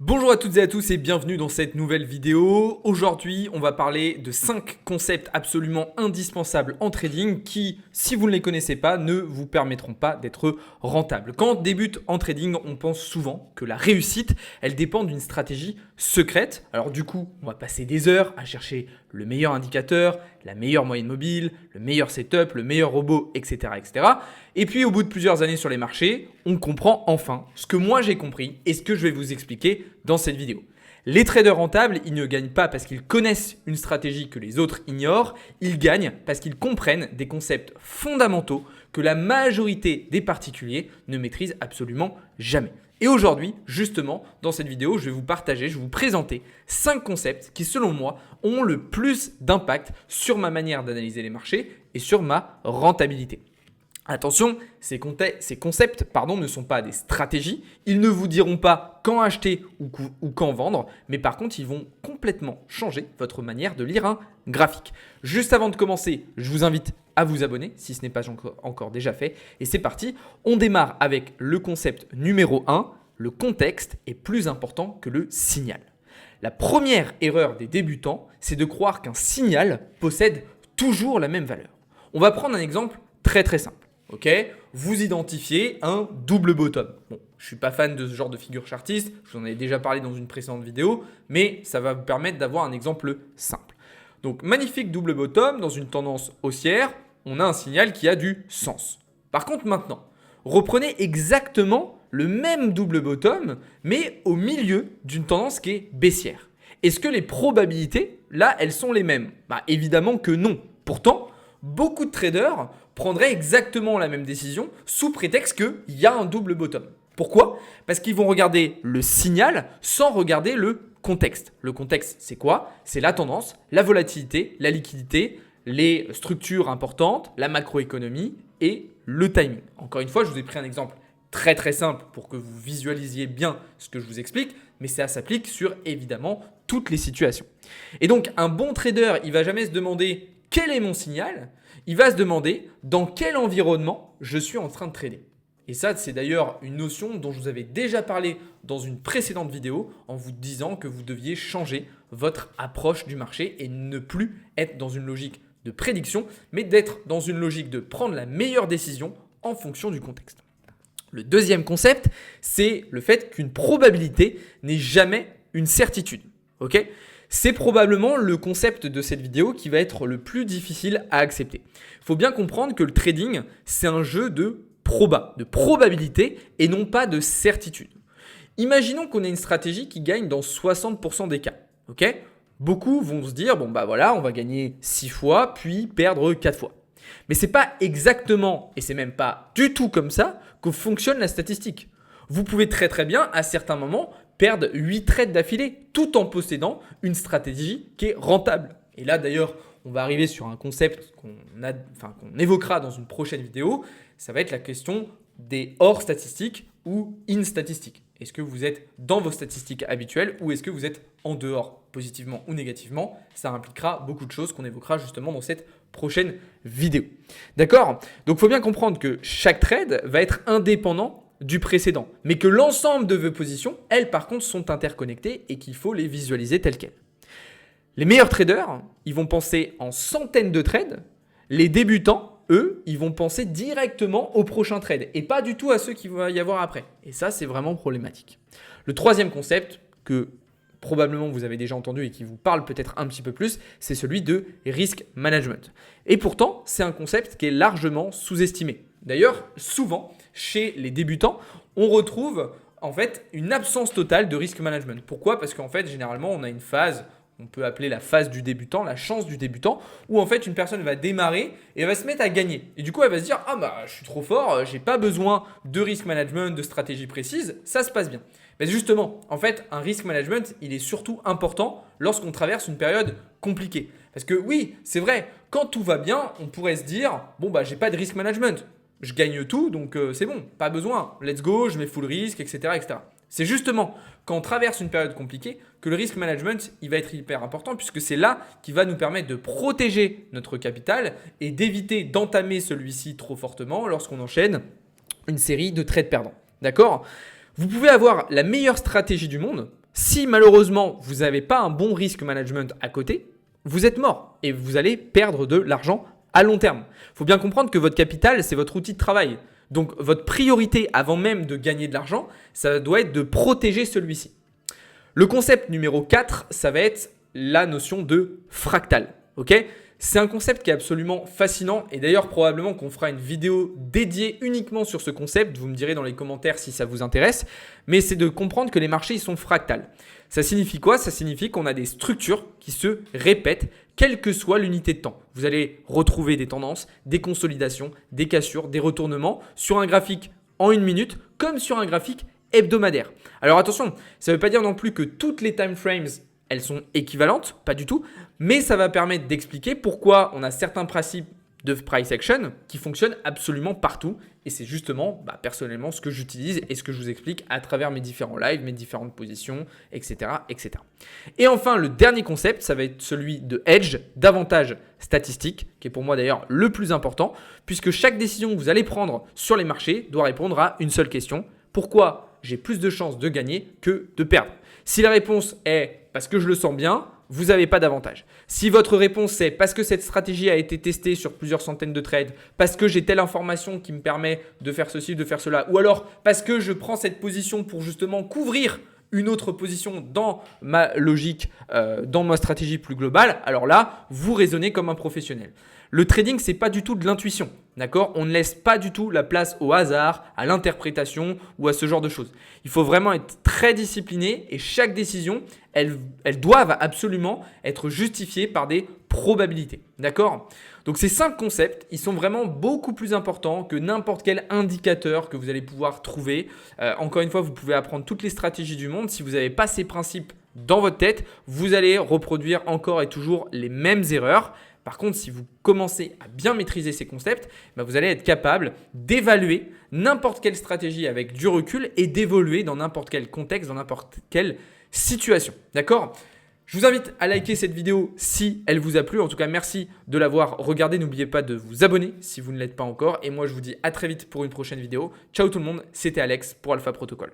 Bonjour à toutes et à tous et bienvenue dans cette nouvelle vidéo. Aujourd'hui, on va parler de 5 concepts absolument indispensables en trading qui, si vous ne les connaissez pas, ne vous permettront pas d'être rentable. Quand on débute en trading, on pense souvent que la réussite, elle dépend d'une stratégie secrète. Alors du coup, on va passer des heures à chercher le meilleur indicateur, la meilleure moyenne mobile, le meilleur setup, le meilleur robot, etc., etc. Et puis au bout de plusieurs années sur les marchés, on comprend enfin ce que moi j'ai compris et ce que je vais vous expliquer dans cette vidéo. Les traders rentables, ils ne gagnent pas parce qu'ils connaissent une stratégie que les autres ignorent, ils gagnent parce qu'ils comprennent des concepts fondamentaux que la majorité des particuliers ne maîtrisent absolument jamais. Et aujourd'hui, justement, dans cette vidéo, je vais vous présenter 5 concepts qui, selon moi, ont le plus d'impact sur ma manière d'analyser les marchés et sur ma rentabilité. Attention, ces concepts ne sont pas des stratégies. Ils ne vous diront pas quand acheter ou quand vendre, mais par contre, ils vont complètement changer votre manière de lire un graphique. Juste avant de commencer, je vous invite à vous abonner si ce n'est pas encore déjà fait. Et c'est parti, on démarre avec le concept numéro 1. Le contexte est plus important que le signal. La première erreur des débutants, c'est de croire qu'un signal possède toujours la même valeur. On va prendre un exemple très simple. Okay, vous identifiez un double bottom. Bon, je ne suis pas fan de ce genre de figure chartiste, je vous en avais déjà parlé dans une précédente vidéo, mais ça va vous permettre d'avoir un exemple simple. Donc, magnifique double bottom dans une tendance haussière, on a un signal qui a du sens. Par contre, maintenant, reprenez exactement le même double bottom, mais au milieu d'une tendance qui est baissière. Est-ce que les probabilités, là, elles sont les mêmes? Évidemment que non. Pourtant, beaucoup de traders prendraient exactement la même décision sous prétexte qu'il y a un double bottom. Pourquoi? Parce qu'ils vont regarder le signal sans regarder le contexte. Le contexte, c'est quoi? C'est la tendance, la volatilité, la liquidité, les structures importantes, la macroéconomie et le timing. Encore une fois, je vous ai pris un exemple très simple pour que vous visualisiez bien ce que je vous explique, mais ça s'applique sur évidemment toutes les situations. Et donc, un bon trader, il ne va jamais se demander quel est mon signal? Il va se demander dans quel environnement je suis en train de trader. Et ça, c'est d'ailleurs une notion dont je vous avais déjà parlé dans une précédente vidéo en vous disant que vous deviez changer votre approche du marché et ne plus être dans une logique de prédiction, mais d'être dans une logique de prendre la meilleure décision en fonction du contexte. Le deuxième concept, c'est le fait qu'une probabilité n'est jamais une certitude. Ok ? C'est probablement le concept de cette vidéo qui va être le plus difficile à accepter. Il faut bien comprendre que le trading, c'est un jeu de probabilité et non pas de certitude. Imaginons qu'on ait une stratégie qui gagne dans 60% des cas. Okay, beaucoup vont se dire, on va gagner 6 fois puis perdre 4 fois. Mais ce n'est pas exactement, et c'est même pas du tout comme ça que fonctionne la statistique. Vous pouvez très bien, à certains moments, perdre 8 trades d'affilée tout en possédant une stratégie qui est rentable. Et là d'ailleurs, on va arriver sur un concept qu'on évoquera dans une prochaine vidéo. Ça va être la question des hors statistiques ou in statistiques. Est-ce que vous êtes dans vos statistiques habituelles ou est-ce que vous êtes en dehors, positivement ou négativement? Ça impliquera beaucoup de choses qu'on évoquera justement dans cette prochaine vidéo. D'accord? Donc il faut bien comprendre que chaque trade va être indépendant du précédent, mais que l'ensemble de vos positions, elles par contre sont interconnectées et qu'il faut les visualiser telles quelles. Les meilleurs traders, ils vont penser en centaines de trades. Les débutants, eux, ils vont penser directement au prochain trade et pas du tout à ceux qu'il va y avoir après. Et ça, c'est vraiment problématique. Le troisième concept que probablement vous avez déjà entendu et qui vous parle peut-être un petit peu plus, c'est celui de risk management. Et pourtant, c'est un concept qui est largement sous-estimé. D'ailleurs, souvent, chez les débutants, on retrouve en fait une absence totale de risk management. Pourquoi? Parce qu'en fait, généralement, on a une phase, on peut appeler la phase du débutant, la chance du débutant, où en fait une personne va démarrer et elle va se mettre à gagner. Et du coup, elle va se dire, je suis trop fort, j'ai pas besoin de risk management, de stratégie précise, ça se passe bien. Mais justement, en fait, un risk management, il est surtout important lorsqu'on traverse une période compliquée. Parce que oui, c'est vrai, quand tout va bien, on pourrait se dire, j'ai pas de risk management. Je gagne tout, donc c'est bon, pas besoin. Let's go, je mets full risque, etc. C'est justement quand on traverse une période compliquée que le risk management, il va être hyper important puisque c'est là qui va nous permettre de protéger notre capital et d'éviter d'entamer celui-ci trop fortement lorsqu'on enchaîne une série de trades perdants. D'accord ? Vous pouvez avoir la meilleure stratégie du monde. Si malheureusement, vous n'avez pas un bon risk management à côté, vous êtes mort et vous allez perdre de l'argent à long terme. Il faut bien comprendre que votre capital, c'est votre outil de travail. Donc, votre priorité avant même de gagner de l'argent, ça doit être de protéger celui-ci. Le concept numéro 4, ça va être la notion de fractal. Ok ? C'est un concept qui est absolument fascinant et d'ailleurs probablement qu'on fera une vidéo dédiée uniquement sur ce concept. Vous me direz dans les commentaires si ça vous intéresse. Mais c'est de comprendre que les marchés ils sont fractales. Ça signifie quoi ? Ça signifie qu'on a des structures qui se répètent quelle que soit l'unité de temps. Vous allez retrouver des tendances, des consolidations, des cassures, des retournements sur un graphique en une minute comme sur un graphique hebdomadaire. Alors attention, ça ne veut pas dire non plus que toutes les time frames elles sont équivalentes, pas du tout, mais ça va permettre d'expliquer pourquoi on a certains principes de price action qui fonctionnent absolument partout. Et c'est justement, personnellement, ce que j'utilise et ce que je vous explique à travers mes différents lives, mes différentes positions, etc., etc. Et enfin, le dernier concept, ça va être celui de hedge, d'avantage statistique, qui est pour moi d'ailleurs le plus important, puisque chaque décision que vous allez prendre sur les marchés doit répondre à une seule question. Pourquoi j'ai plus de chances de gagner que de perdre ? Si la réponse est parce que je le sens bien, vous n'avez pas d'avantage. Si votre réponse est parce que cette stratégie a été testée sur plusieurs centaines de trades, parce que j'ai telle information qui me permet de faire ceci, de faire cela, ou alors parce que je prends cette position pour justement couvrir une autre position dans ma logique, dans ma stratégie plus globale, alors là, vous raisonnez comme un professionnel. Le trading, ce n'est pas du tout de l'intuition, d'accord ? On ne laisse pas du tout la place au hasard, à l'interprétation ou à ce genre de choses. Il faut vraiment être très discipliné et chaque décision, elles doivent absolument être justifiées par des probabilités, d'accord ? Donc ces 5 concepts, ils sont vraiment beaucoup plus importants que n'importe quel indicateur que vous allez pouvoir trouver. Encore une fois, vous pouvez apprendre toutes les stratégies du monde. Si vous n'avez pas ces principes dans votre tête, vous allez reproduire encore et toujours les mêmes erreurs. Par contre, si vous commencez à bien maîtriser ces concepts, vous allez être capable d'évaluer n'importe quelle stratégie avec du recul et d'évoluer dans n'importe quel contexte, dans n'importe quelle situation. D'accord ? Je vous invite à liker cette vidéo si elle vous a plu. En tout cas, merci de l'avoir regardée. N'oubliez pas de vous abonner si vous ne l'êtes pas encore. Et moi, je vous dis à très vite pour une prochaine vidéo. Ciao tout le monde, c'était Alex pour Alpha Protocol.